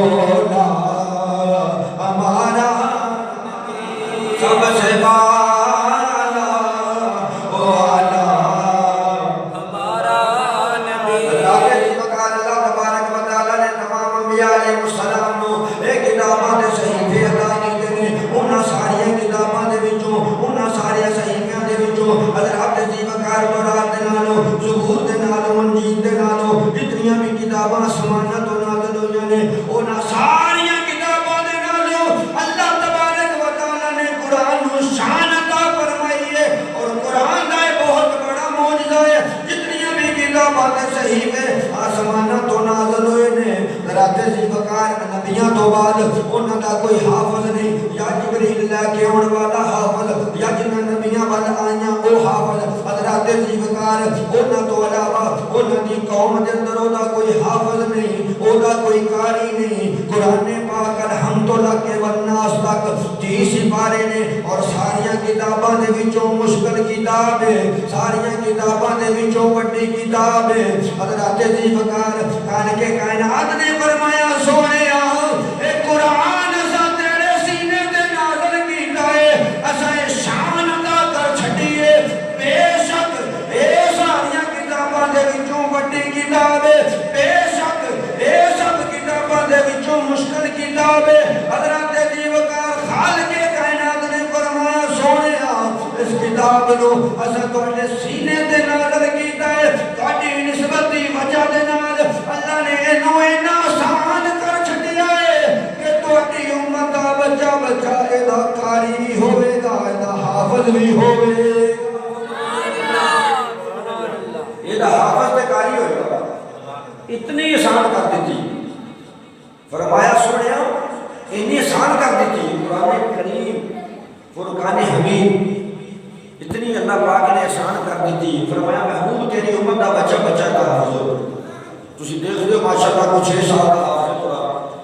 مولا ہمارا سب سے بالا او اعلیٰ ہمارا نبی۔ اللہ کے وقار اللہ تبارک و تعالیٰ نے تمام انبیاء علیہ السلام نو ایک کتاباں دے صحیفے عطا کیتے نے، انہاں ساری کتاباں دے وچوں انہاں ساری صحیفیاں دے وچوں حضرت عزیز وقار تورات دے نالوں زبور دے نالوں انجیل دے نالوں جتنیاں بھی کتاباں آسماناں تو نازل ہوئیاں نے انہاں ساری کتاباں دے نالوں اللہ تبارک و تعالیٰ نے قرآن نو شان عطا فرمائی ہے، اور قرآن دا بہت بڑا معجزہ ہے۔ جتنیاں بھی کتاباں دے صحیفے آسماناں تو نازل ہوئے نے، حضرت عزیز وقار نبیاں تو بعد انہاں دا کوئی حافظ نہیں، یا جبریل لے کے آن والا حافظ یا جنہاں نبیاں وال آئیاں او حافظ حضرت عزیز وقار انہاں تو علاوہ انہاں دی قوم دے اندر او دا کوئی حافظ نہیں، او دا کوئی قاری نہیں۔ قرآن پاک الحمدللہ کے والناس تک 30 سپارے نے، اور ساریاں کتاباں دے وچوں مشکل کتاب ہے، ساریاں کتاباں دے وچوں بڑی کتاب ہے۔ حضرت عزیز وقار خالق کائنات نے فرمایا سونیا اے قرآن اساں تیرے سینے تے نازل کیتا ہے، اساں شان عطا کر چھڈیے، بے شک اے ساریاں کتاباں دے وچوں بڑی کتاب ہے، بے شک اے سب کتاباں دے وچوں مشکل کتاب ہے۔ حضرت عزیز وقار خالق کائنات نے فرمایا سونیا اس کتاب نو اساں تواڈے سینے تے نازل کیتا ہے، تہاڈی نسبت دی وجہ دے نال اللہ نے اینو اینا آسان کر چھڈیا ہے کہ تہاڈی امت دا بچہ بچہ ایدا قاری بھی ہوے گا، ایدا حافظ بھی ہوے ایدا حافظ تے قاری ہوئے گا۔ اتنی آسان کر دیتی، فرمایا سنیا اتنی آسان کر دیتی قرآن کریم فرقان حمید، اتنی اللہ پاک نے آسان کر دیتی۔ فرمایا محبوب تیری امت دا بچہ بچہ کا حافظ ہو، تسی دیکھ دو ماشاءاللہ کو 6 سال کا حافظ ہوا،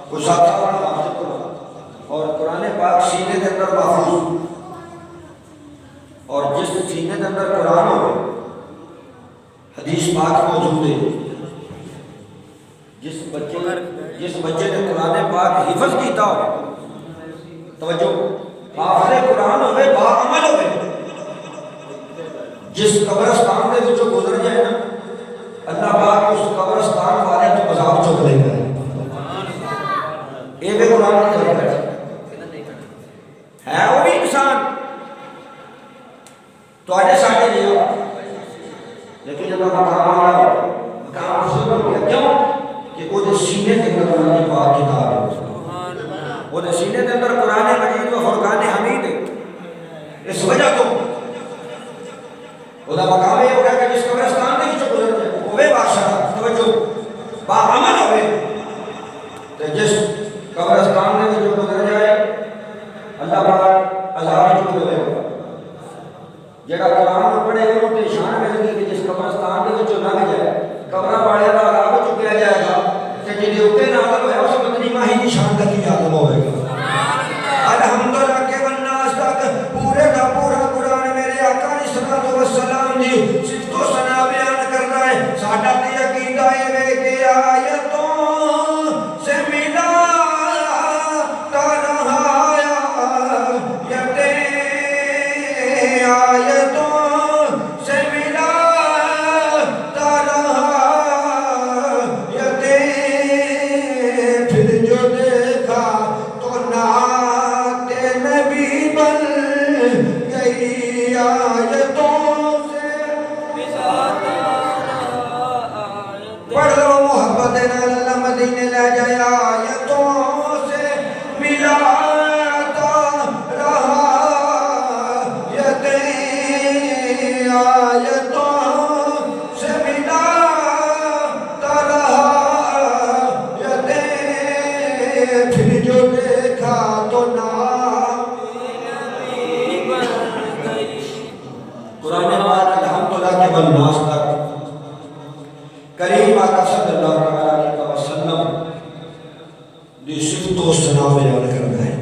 کوئی 7 سال کا حافظ ہوا، اور قرآن پاک سینے کے اندر محفوظ، اور جس سینے کے اندر قرآن ہو حدیث پاک موجود ہے، جس بچے نے قرآن پاک حفظ کیتا ہو، توجہ حافظ قرآن ہوئے باعمل ہوئے، جس قبرستان دے وچوں گزر جائے نا اللہ پاک اس قبرستان والے تو عذاب چک لے گا۔ اے بے قرآن نہیں کرے گا، ہے وہ بھی انسان تو آجے ساڑھے لیا، لیکن جب مقام آیا مقام حسن ہو گیا، کیوں؟ کہ وہ دے سینے کے اندر قرآن پاک کتاب ہے، وہ دے سینے کے اندر قرآن مجید و فرقان حمید ہے۔ اس وجہ تو وہ دا مقام یہ ہو گیا کہ جس قبرستان دے وچوں گزر جائے وہ بے بادشاہ توجہ باعمل ہوئے، تو جس قبرستان دے وچوں گزر جائے اللہ پاک عذاب چک لے گا۔ جڑا قرآن پڑھے انہوں تے شان مل گئی کہ جس قبرستان دے وچوں لنگ جائے قبراں والے دا عذاب چکیا جائے گا، تے جدے اوتے نازل ہویا اس مدنی ماہی دی شان دا کی عالم ہوئے گا۔ الحمدللہ کے والناس تک پورے دا پورا قرآن میرے آقا علیہ الصلوۃ والسلام دی صفت و ثنا بیان کر رہا ہے۔ ساڈا تے عقیدہ ہے کہ آیتوں سے ملا تا رہا آیتیں، آیتوں سے ملا تا رہا آیتیں، پھر جو دیکھا تو نعت نبی بن گئی آیتوں سے۔ پڑھ لو محبت نال اللہ مدینے لے جائے، آیتوں سے ملا تا رہا آیتیں، آیتوں سے ملا تا رہا آیتیں، پھر جو دیکھا تو نام قرآن پاک الحمدللہ کے والناس تک کریم آقا صلی اللہ علیہ وسلم دی صفت و ثنا بیان کر رہا ہے۔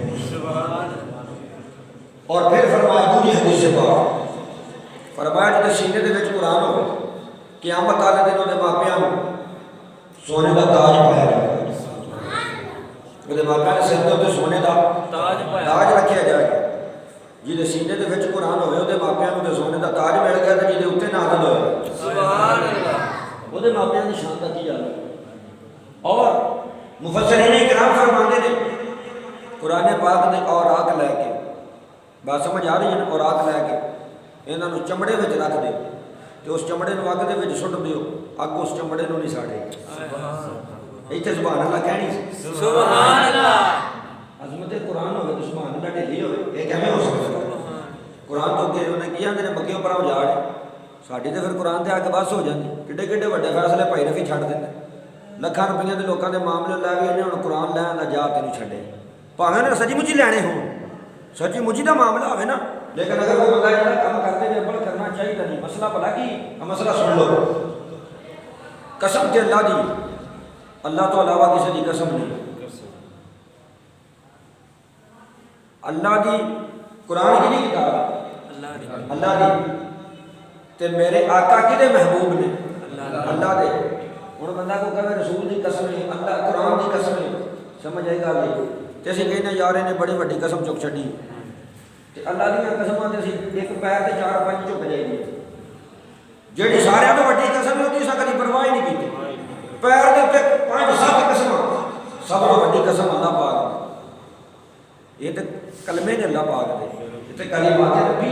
اور پھر فرمایا دوسری حدیث پاک فرمایا جب سینے دے وچ قرآن ہو قیامت والے دن دے ماپیاں سونے دا تاج پایا جائے گا۔ ਉਹਦੇ ਮਾਪਿਆਂ ਦੇ ਸਿਰ ਦੇ ਉੱਤੇ ਸੋਨੇ ਦਾ ਤਾਜ ਰੱਖਿਆ ਜਾਏ। ਜਿਹਦੇ ਸੀਨੇ ਦੇ ਵਿੱਚ ਕੁਰਾਨ ਹੋਵੇ ਉਹਦੇ ਮਾਪਿਆਂ ਨੂੰ ਤੇ ਸੋਨੇ ਦਾ ਤਾਜ ਮਿਲ ਗਿਆ, ਤੇ ਜਿਹਦੇ ਉੱਤੇ ਨਾਜ਼ਿਲ ਹੋਇਆ ਸੁਭਾਨ ਅੱਲਾਹ ਉਹਦੇ ਮਾਪਿਆਂ ਦੀ ਸ਼ਾਨ ਦਾ ਕੀ ਹਾਲ ਹੈ। ਔਰ ਮੁਫੱਸਿਰੀਨ ਇਕਰਾਮ ਫਰਮਾਉਂਦੇ ਨੇ ਕੁਰਾਨ ਪਾਕ ਦੇ ਔਰਾਕ ਲੈ ਕੇ, ਬਾਤ ਸਮਝ ਆ ਰਹੀ ਹੈ ਨਾ, ਔਰਾਕ ਲੈ ਕੇ ਇਹਨਾਂ ਨੂੰ ਚਮੜੇ ਵਿੱਚ ਰੱਖ ਦਿਓ ਤੇ ਉਸ ਚਮੜੇ ਨੂੰ ਅੱਗ ਦੇ ਵਿੱਚ ਸੁੱਟ ਦਿਓ, ਅੱਗ ਉਸ ਚਮੜੇ ਨੂੰ ਨਹੀਂ ਸਾੜੇਗੀ। ਇੱਥੇ ਸੁਭਾਨ ਅੱਲਾਹ ਕਹਿਣੀ ਸੀ। ਸੁਭਾਨ ਅੱਲਾਹ ਅਜ਼ਮਤ ਕੁਰਾਨ ਹੋਵੇ ਤੇ ਸੁਭਾਨ ਅੱਲਾਹ ਢਿੱਲੀ ਹੋਵੇ, ਇਹ ਕਿਵੇਂ ਹੋ ਸਕਦਾ। ਕੁਰਾਨ ਤੋਂ ਅੱਗੇ ਉਹਨੇ ਕੀ ਆਂਦੇ ਨੇ ਮੱਕੀਓਂ ਪਰਾਂ ਉਜਾੜ, ਸਾਡੀ ਤੇ ਫਿਰ ਕੁਰਾਨ ਤੇ ਅੱਗ ਬਸ ਹੋ ਜਾਂਦੀ। ਕਿੱਡੇ ਕਿੱਡੇ ਵੱਡੇ ਫੈਸਲੇ ਭਾਈ ਰਫੀ ਛੱਡ ਦਿੰਦੇ, ਲੱਖਾਂ ਰੁਪਈਆਂ ਦੇ ਲੋਕਾਂ ਦੇ ਮਾਮਲੇ ਲੈ ਵੀ ਇਹਨੇ ਹੁਣ ਕੁਰਾਨ ਲੈਣ ਦਾ ਜਾ ਤੈਨੂੰ ਛੱਡੇ, ਭਾਵੇਂ ਉਹਨੇ ਸੱਚੀ ਮੁੱਚੀ ਲੈਣੇ ਹੋਣ, ਸੱਚੀ ਮੁੱਚੀ ਦਾ ਮਾਮਲਾ ਹੋਵੇ ਨਾ। ਲੇਕਿਨ ਅਗਰ ਕੋਈ ਬੰਦਾ ਜਿਹੜਾ ਕੰਮ ਕਰਦੇ ਨੇ ਅਮਲ ਕਰਨਾ ਚਾਹੀਦਾ ਨਹੀਂ, ਮਸਲਾ ਭਲਾ ਕੀ ਮਸਲਾ ਸੁਣ ਲਓ। ਕਸਮ ਤੇ ਅੱਲਾਹ ਦੀ, ਅੱਲਾਹ ਤੋਂ ਇਲਾਵਾ ਕਿਸੇ ਦੀ ਕਸਮ ਨਹੀਂ। ਅੱਲਾਹ ਦੀ ਕੁਰਾਨ ਕਿਹਦੀ ਕਿਤਾਬ ਹੈ? ਅੱਲਾਹ ਦੀ। ਤੇ ਮੇਰੇ ਆਕਾ ਕਿਹਦੇ ਮਹਿਬੂਬ ਨੇ? ਅੱਲਾਹ ਦੇ। ਹੁਣ ਬੰਦਾ ਕੋ ਕਹੇ ਰਸੂਲ ਦੀ ਕਸਮ ਨਹੀਂ, ਅੱਲਾਹ ਕੁਰਾਨ ਦੀ ਕਸਮ ਨਹੀਂ, ਸਮਝ ਆਈ ਗੱਲ ਨਹੀਂ। ਤੇ ਅਸੀਂ ਕਹਿੰਦੇ ਯਾਰ ਇਹਨੇ ਬੜੀ ਵੱਡੀ ਕਸਮ ਚੁੱਕ ਛੱਡੀ, ਤੇ ਅੱਲਾਹ ਦੀਆਂ ਕਸਮਾਂ ਤੇ ਅਸੀਂ ਇੱਕ ਪੈਰ ਤੇ 4-5 ਝੁਕ ਜਾਈਏ। ਜਿਹੜੀ ਸਾਰਿਆਂ ਤੋਂ ਵੱਡੀ ਕਸਮ ਹੈ ਉਹਦੀ ਅਸਾਂ ਕਦੀ ਪਰਵਾਹ ਹੀ ਨਹੀਂ ਕੀਤੀ। ਪੈਰ ਦੇ ਉੱਤੇ 5-7 ਕਸਮਾਂ, ਸਭ ਤੋਂ ਵੱਡੀ ਕਸਮ ਅੱਲਾਹ ਪਾਕ। ਇਹ ਤੇ ਕਲਮੇ ਨੇ ਅੱਲਾਹ ਪਾਕ ਦੇ, ਇਹ ਤੇ ਕਲੀਮਾਤ ਨਬੀ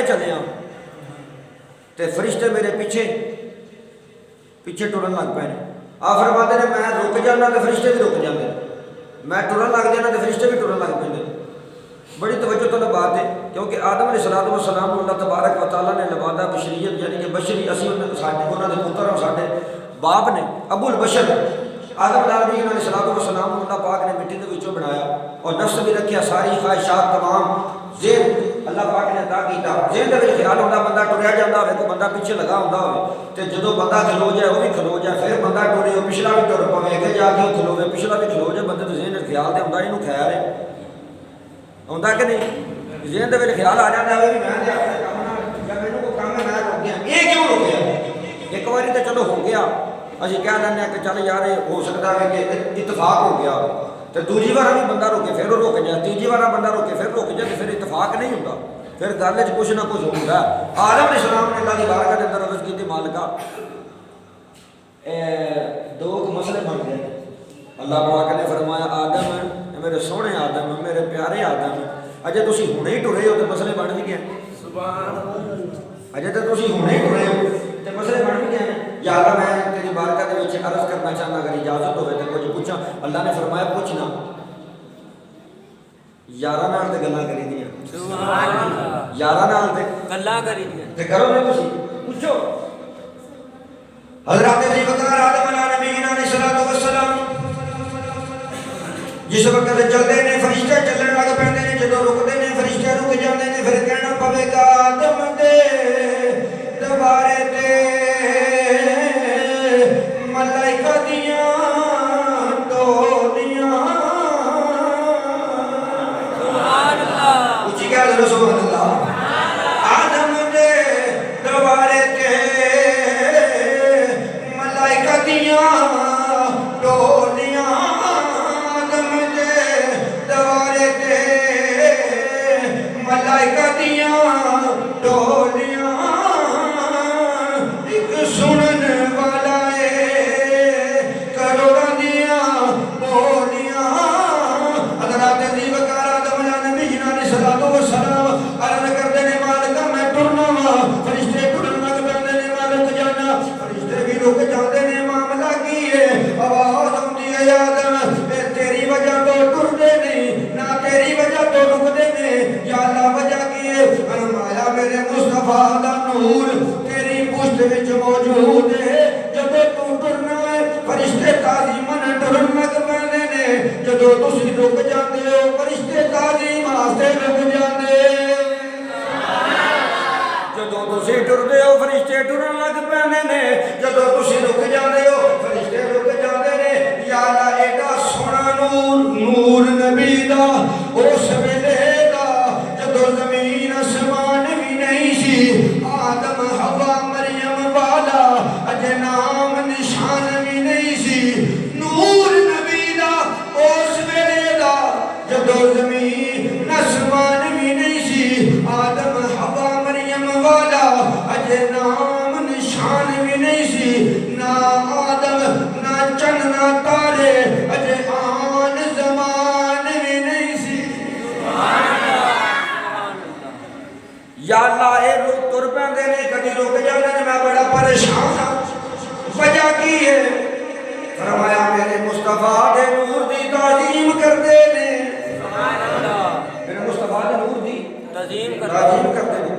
اگے چلے ہاں تے فرشتے میرے پیچھے ٹرن لگ پے آ فرماتے ہیں میں رک جانا تو فرشتے بھی رک جاتے ہیں، میں ٹرن لگ جانا تو فرشتے بھی ٹرن لگ پہ۔ بڑی توجہ طلب بات ہے کیونکہ آدم علیہ السلام اللہ تبارک و تعالیٰ نے لبادہ بشریت یعنی کہ بشری اسی انہوں نے پتر اور ساڈے باپ نے ابو البشر آدم علیہ السلام اللہ پاک نے مٹی کے وچوں بنایا اور نفس بھی رکھیا، ساری خواہشات تمام ذہن اللہ پاک نے عطا کیتا۔ ذہن دے وچ خیال ہوندا بندہ ٹریا جاندا ہوے، کوئی بندہ پیچھے لگا ہوندا ہوے تے جدوں بندہ کھلو جائے وہ بھی کھلو جائے، پھر بندہ ٹرے وہ پچھلا بھی ٹر پوے، اگے جا کے کھلوے پچھلا بھی کھلو جائے، بندے دے ذہن وچ خیال تے ہوندا اینوں خیر ہے ہوندا کہ نہیں؟ ذہن دے وچ خیال آ جاندا ہے بھی میں تے اپنے کام نال یا مینوں کوئی کام ہے میں رک گیا، یہ کیوں رک گیا؟ ایک باری تے چلو ہو گیا، اسی کہہ لینے کہ چل یار ہو سکتا ہے کہ اتفاق ہو گیا، تو دوسری بار بھی بندہ روکے پھر وہ رک جائے، تیجی بار بندہ روکے پھر رک جائے، پھر اتفاق نہیں ہوتا، پھر گل وچ کچھ نہ کچھ ہوتا ہے۔ آدم علیہ السلام نے اللہ کی بارگاہ کے اندر عرض کی تھی مالکا دو مسئلے بن گئے۔ اللہ پاک نے فرمایا آدم میرے سونے آدم میرے پیارے آدم اجے تسی ہونے ہی ٹرے ہو تو مسئلے بن بھی گئے، سبحان اللہ، اجے تو تسی ہونے ہی ٹرے ہو تو مسئلے بن بھی گئے۔ یا اللہ میں تیری بارگاہ کے وچ عرض کرنا چاہنا اگر اجازت ہوئے تو کچھ پوچھا۔ اللہ نے فرمایا پوچھنا، یاراں نال تے گلاں کری دیاں، سبحان اللہ، یاراں نال تے گلاں کری دیاں تے کرو نا تسی پوچھو۔ حضرت ابی بکر آدم علیہ السلام جس وقت چلتے ہیں فرشتے چلن لگ پیندے نے، جدوں رکتے ہیں فرشتے رک جاندے نے، پھر کہنا پوے گا آدم دے دوبارے تے ملائکہ دیاں ٹولیاں، سبحان اللہ، اونچی کہہ دو سبحان اللہ، آدم دے دوبارے تے ملائکہ دیاں ٹولیاں، ملائکہ دیاں ٹولیاں، ایک سنن والا ہے کروڑاں دیاں بولیاں۔ حضرات علی وقار آدم علیہ السلام عرض کرتے نے مالکا میں ٹرنا وا، فرشتے ٹرن لگ پیندے نے، میں رک جانا، فرشتے بھی رک جاندے نے، معاملہ کی ہے؟ آواز آندی ہے آدم تیری وجہ تو ٹردے نہیں نہ تیری وجہ تو رکدے نے، یا اللہ وجہ کی ہے؟ فرمایا میرے مصطفیٰ دا نور تیری پشت وچ موجود ہے، جب تو ٹرنا ہے فرشتے تعظیماً ٹرن لگ پیندے نے، جدوں تسی رک جاندے ہو فرشتے تعظیم واسطے رک جاندے، جدوں تسی ٹردے ہو فرشتے ٹرن لگ پیندے نے، جدوں تسی رک جاندے ہو فرشتے رک جاندے نے۔ یا اللہ ایڈا سونا نور نبی دا اس ویلے دا جدوں زمین آسمان بھی نہیں سی، آدم حوا مریم والا اجے نام نشان بھی نہیں سی، نور نبی دا اس ویلے دا جدوں زمین آسمان بھی نہیں سی، آدم حوا مریم والا اجے نام نشان بھی نہیں سی، نہ آدم نہ چن نہ تارے اجے آن زمان بھی نہیں سی، یا اللہ اے لوگ تر پیندے نے کدی رک جاندے نے، میں بڑا پریشان ہاں، وجہ کی ہے؟ فرمایا میرے مصطفیٰ دے نور دی تعظیم کردے نے، میرے مصطفیٰ دے نور دی تعظیم کردے نے۔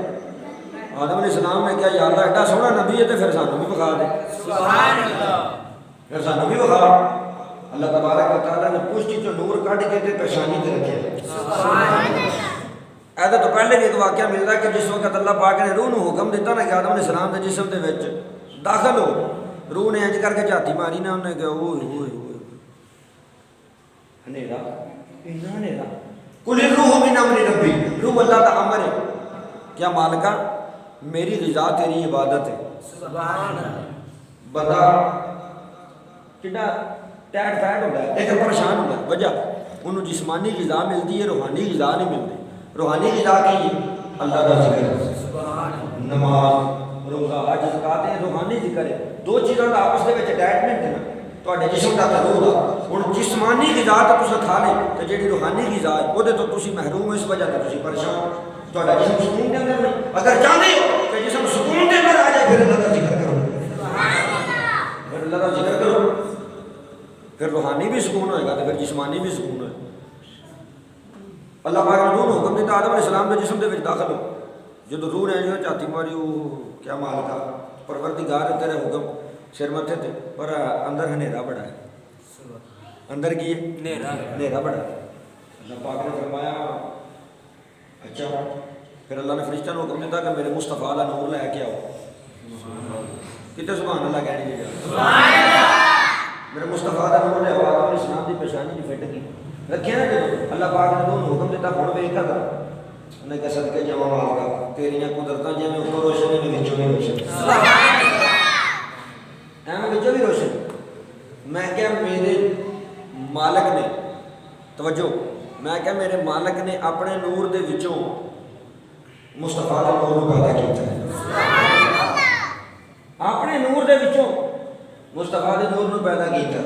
آدم علیہ السلام نے کہا یا اللہ ایڈا سونا نبی ہے تو پھر سانوں بھی بخا دے، سبحان اللہ، پھر سانوں بھی بخا۔ اللہ تبارک و تعالیٰ نے پشتی جو نور کٹ کے تے پیشانی تے رکھے، سبحان اللہ۔ ایسا تو پہلے بھی ایک واقعہ ملتا ہے کہ جس وقت اللہ پاک نے روح نو حکم دیتا نا کہ آدم علیہ السلام دے جسم دے وچ داخل ہو، روح نے انج کر کے جھاتی ماری نا، انہیں کہا اوئے اوئے اوئے ہنیرا اینا ہنیرا، کل الروح من امر ربی، روح اللہ کا امر ہے، کیا مالکا میری غذا تیری عبادت ہے، سبحان اللہ۔ بندہ کتنا ٹیٹ فیٹ ہوتا ہے لیکن پریشان ہوتا ہے، وجہ انہوں جسمانی غذا ملتی ہے، روحانی غذا نہیں ملتی۔ روحانی غذا کی اللہ کا ذکر، نماز روزہ حج زکات، روحانی ذکر ہے، دو چیزوں کا آپس کے اٹیچمنٹ ہے نا، تواڈے جسم کا تے روح دا۔ ہن جسمانی غذا تو تساں کھا لے تے جیڑی روحانی غذا ہے وہ تو تسی محروم ہو، اس وجہ تے تسی پریشان۔ تھوڑا جسم سکون کے اندر نہیں. اگر چاہتے ہو کہ جسم سکون کے اندر آ جائے پھر اللہ کا ذکر کرو, پھر اللہ کا ذکر کرو, پھر روحانی بھی سکون ہوئے گا تو پھر جسمانی بھی سکون ہوئے گا. اللہ پاک نے دونوں حکم دیتا آدم علیہ السلام کے جسم کے وچ داخل ہو. جب روح نے جو چاتی ماری وہ کیا مالکا پروردگار تیرے حکم سر متھے تے پر اندر ہنیرا بڑا ہے. اندر کی ہنیرا بڑا ہے. اللہ پاک نے فرمایا اچھا. پھر اللہ نے فرشتہ کو حکم دیتا کہ میرے مصطفیٰ کا نور لے کے آؤ. کتنے سبحان اللہ کہنے کی میرے مصطفیٰ کا نور لے آؤ. آدم علیہ السلام کی پیشانی کی فٹ کی رکھے نا. جب اللہ پاک نے دونوں حکم دیتا ہوں ویکھ کر انہیں کہ صدقے جمع مالکا تیریاں قدرتاں جی میں اوپر روشن ہے وچوں بھی روشن ایویں وچوں بھی روشن. میں کیا میرے مالک نے توجہ میں کیا میرے مالک نے اپنے نور دے وچوں مصطفیٰ دے نور پیدا کیتا ہے. اپنے نور دے وچوں مصطفیٰ دے نور پیدا کیتا.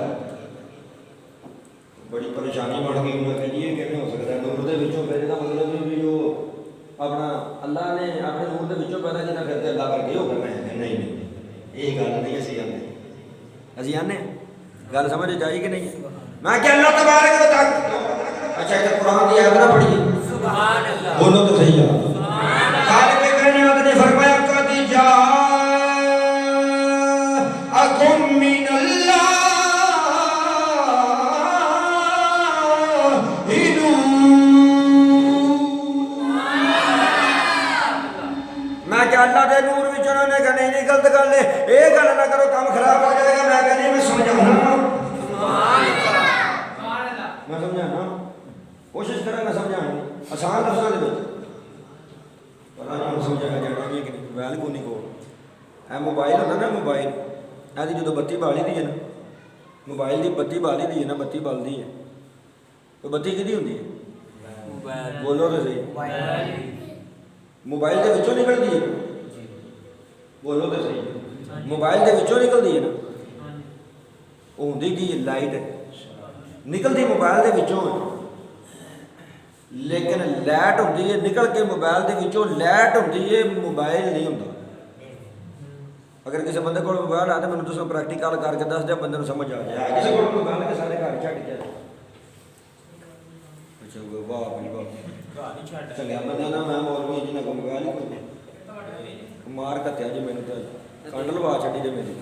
بڑی پریشانی بن گئی. انہوں نے یہ کیسے ہو سکتا ہے نور دے وچوں میرے کا مطلب بھی جو اپنا اللہ نے اپنے نور دے وچوں پیدا کیتا پھر تے اللہ کر کے ہو گیا. میں نہیں یہ گل نہیں اسی آنے اسی آنے گل سمجھ جائی کہ نہیں. میں کہ اللہ تبارک و تعالی اچھا ادھر قرآن کی آیت نہ پڑھیے سبحان اللہ بولو تو صحیح ہے. خالق کائنات نے فرمایا قد جاءکم من اللہ اللہ دے نور وچ انہوں نے کہا نہیں غلط گل ہے یہ گل نہ کرو کام خراب ہو جائے گا. میں کہ نہیں میں سمجھانا میں سمجھانا کوشش کرا میں سمجھانا آسان لفظوں کے پتا نہیں سمجھایا جانا بھی کہ موبائل کو نہیں کو موبائل ہوتا نا موبائل یہ جدو بتی بالی دی ہے نا موبائل کی بتی بالی دی ہے نا بتی بلدی ہے تو بتی کدی ہوتی ہے بولو تو صحیح موبائل کے وچوں نکلتی ہے بولو تو صحیح موبائل کے وچوں نکلتی ہے نا وہ ہوتی کی لائٹ نکلتی موبائل کے وچوں لیکن لائٹ ہوتی ہے نکل کے موبائل کے وچوں لائٹ ہوتی ہے موبائل نہیں ہوتا. اگر کسی بندے کو موبائل آتا میں نے پریکٹیکل کر کے دس دیا بندے سمجھ آ جائے. کسی کو موبائل کے سارے گھر چھڈ کے اچھا واہ بھائی واہ چلیا بندہ نا میں مولوی جنہیں کو موبائل ہی کوئی مار کتیا جی میرے تو کنڈ لوا چڑی جی میری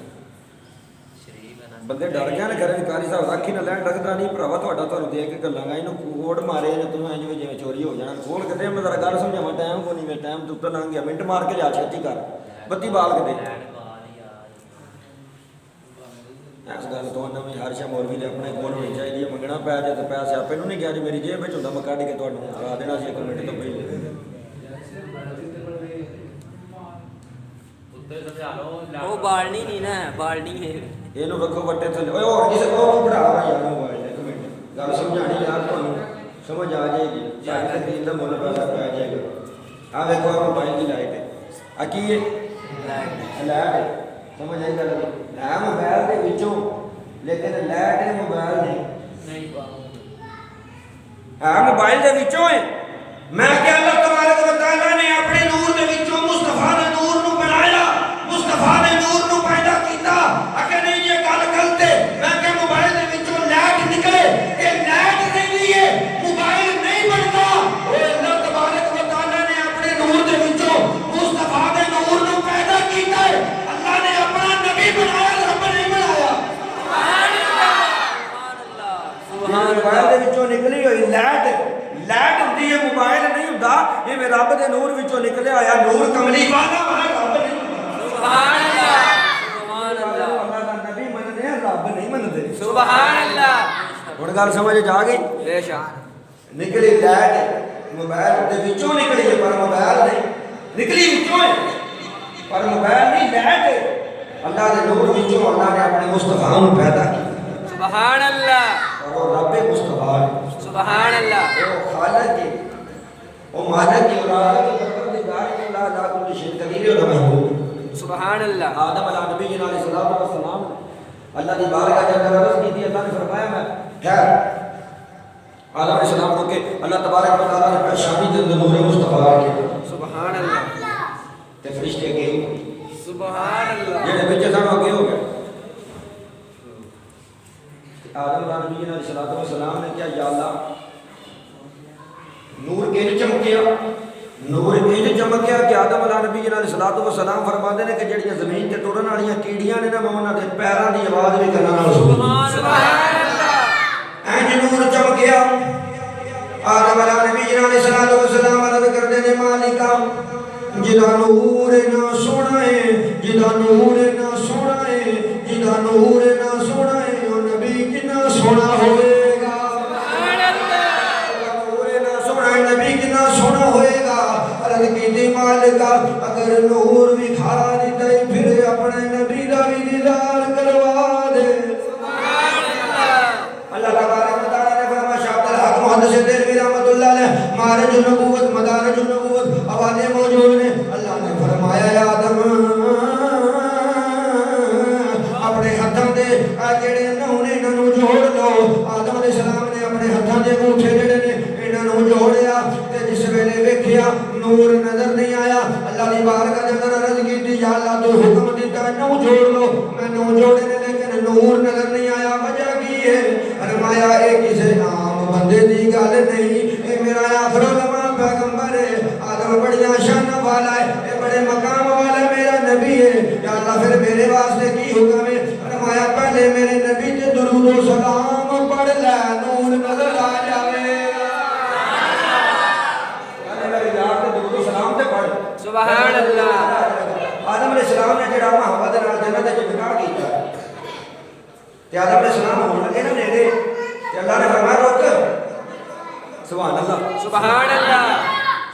بندے ڈر گیا نا کرے کاری صاحب اکھی نہ لین رکھتا نہیں بھراوا تھوڑا تمہیں دیکھ کے گلاں گا یہ کوڑ مارے نے تمہیں جی جی چوری ہو جانا کھول کے دے میں ذرا گل سمجھاوا ٹائم کو نہیں ٹائم تو لنگ گیا منٹ مار کے لیا چھتی کر بتی بال کے دے. اس گل تو میں ہر شا مولوی نے اپنے کول ہونی چاہیے منگنا پی جائے تو پیسے آپ نہیں کہا جی میری جیب میں ہوتا میں کھڈ کے تمہیں کرا دینا سی 1 منٹ تو پہلے وہ بالنی نہیں نا بالنی ہے یہ رکھو وٹے تھلے اور کسی کو پڑھا یار موبائل 1 منٹ گل سمجھانی یار تمہیں سمجھ آ جائے گی سارے دین کا مل پیسہ پی جائے گا. آ دیکھو موبائل کی لائٹ ہے آ کی ہے لائٹ ہے سمجھ آئی گل ہے موبائل کے وچوں لیکن لائٹ ہے موبائل نہیں ہے موبائل کے وچوں ہے. میں کہ اللہ تبارک و تعالی نے اپنے نور کے وچوں مصطفیٰ دے نور نو بنایا مصطفیٰ دے نور نو پیدا کیتا. اگر نہیں یہ گل غلط ہے میں کہ موبائل کے وچوں لائٹ نکلے یہ لائٹ نہیں ہے موبائل نہیں بنتا. اللہ تبارک و تعالی نے اپنے نور کے وچوں مصطفیٰ دے نور نو پیدا کیتا ہے. اللہ نے اپنا نبی بنایا رب نہیں بنایا. موبائل کے وچوں نکلی ہوئی لائٹ لائٹ ہوتی ہے موبائل نہیں ہوتا. یہ میں رب کے نور وچوں نکلے آیا نور کملی والا رب نہیں سبحان اللہ سبحان اللہ. اللہ دا نبی منتے ہیں رب نہیں منتے سبحان اللہ. ہن گل سمجھ آ گئی بے شک نکلی لائٹ موبائل کے وچوں نکلی ہے پر موبائل نہیں نکلی وچوں ہے پر موبائل نہیں لائٹ ہے. اللہ کے نور وچوں اللہ نے اپنے مصطفیٰ کو پیدا کیا سبحان اللہ. اور وہ رب مصطفیٰ سبحان اللہ وہ خالق ہے وہ مالک ہے اور پروردگار ہے لا لا کل شیء قدیر ہے محبوب سبحان اللہ. آدم علیہ نبی علیہ السلام اللہ کی بارگاہ جب عرض کی تھی اللہ نے فرمایا میں خیر آدم علیہ السلام کو کہ اللہ تبارک و تعالی نے پیشانی دے نور مصطفیٰ کے انج چمکیا نور انج چمکیا کہ آدم علیہ نبی جنہاں علیہ الصلوۃ والسلام فرماندے نے کہ جڑیاں زمین تے ٹرن والیاں کیڑیاں نے نا میں انہاں دے پیراں دی آواز بھی کرنا نال سبحان اللہ انج نور چمکیا آدم علیہ نبی جنہاں علیہ الصلوۃ والسلام عرض کردے نے مالکا جدا نور نہ سونا ہے جدا نور نہ سونا ہے جدا نور نہ سونا ہے او نبی کنا سونا ہوئے گا سبحان اللہ جدا نور نہ سونا ہے نبی کنا سونا ہوئے گا عرض کیتی مالکا اگر نور بھی کھا دیتا ہے پھر اپنے نبی دا بھی دیدار کروا دے سبحان اللہ اللہ تبارک و تعالی نے فرمایا شاہ عبد الحق محدث دہلوی رحمۃ اللہ علیہ معارج النبوت مدارج النبوت حوالے موجود ہیں اللہ نے فرمایا یا آدم اپنے ہتھاں دے جڑے نونے انہاں جوڑ لو آدم علیہ السلام نے اپنے ہتھاں دے انگوٹھے جڑے نے انہاں جوڑیا تے جس ویلے ویکھیا نور نظر نہیں آیا اللہ دی بارگاہ دے اندر عرض کیتی یا اللہ تو حکم دیتا نو جوڑ لو میں نو جوڑے نے لیکن نور نظر نہیں آیا وجہ کی ہے فرمایا اے کسے عام بندے دی گل نہیں اے میرا آخر الزمان پیغمبر ہے آدم بڑیاں شان والا ہے اے بڑے مقام والا ہے میرا نبی ہے یا اللہ پھر میرے واسطے کی حکم ہے فرمایا پہلے میرے نبی تے درود و سلام پڑھ لے نور نظر آ جاوے پہلے میرے یار تے درود و سلام تے پڑھ سبحان اللہ آدم علیہ السلام نے جڑا محبت دے نال جنت وچ بٹھا کیتا تے آدم علیہ السلام ہون لگے نا نیڑے تے اللہ نے فرمایا رک سبحان اللہ سبحان اللہ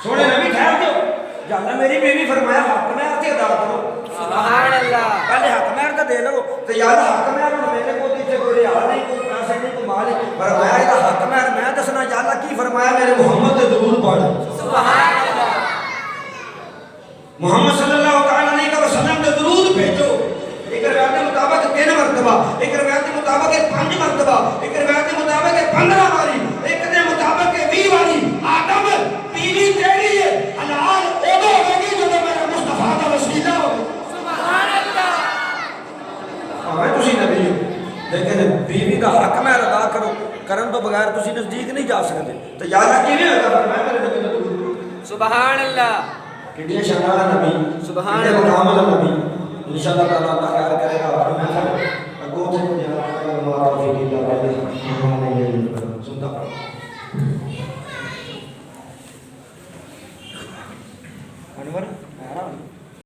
سونے نبی ٹھہر جاؤ یا اللہ میری بیوی فرمایا حق میں آتے ادا کرو سبحان اللہ پہلے حق مہر تو دے لو تو یا اللہ حق مہر ہوں میرے کو دیتے کوئی ریال نہیں کوئی پیسے نہیں کوئی مال نہیں فرمایا یہ حق مہر میں دسنا یا اللہ کی فرمایا میرے محمد تے درود پڑھ سبحان اللہ محمد صلی اللہ تعالی علیہ وسلم تے درود بھیجو ایک روایت کے مطابق 3 مرتبہ ایک روایت کے مطابق 5 مرتبہ ایک روایت کے مطابق 15 باری ایک دے مطابق 20 باری آدم بیوی تیری ہے حلال اودو ہوگی جو میرا مصطفیٰ دا وسیلہ ہو سبحان اللہ ہمیں تسی نبی ہو لیکن بیوی کا حق میں ادا کرو کرن تو بغیر تسی نزدیک نہیں جا سکتے تو یا اللہ کی نہیں ہوگا میں میرے نبی کا درود سبحان اللہ کتنے شان والا نبی سبحان کتنے اللہ مقام والا نبی انشاءاللہ تعالیٰ اللہ خیر کرے گا اور میں اگو سے جہاں معافی کی اللہ سنتا انور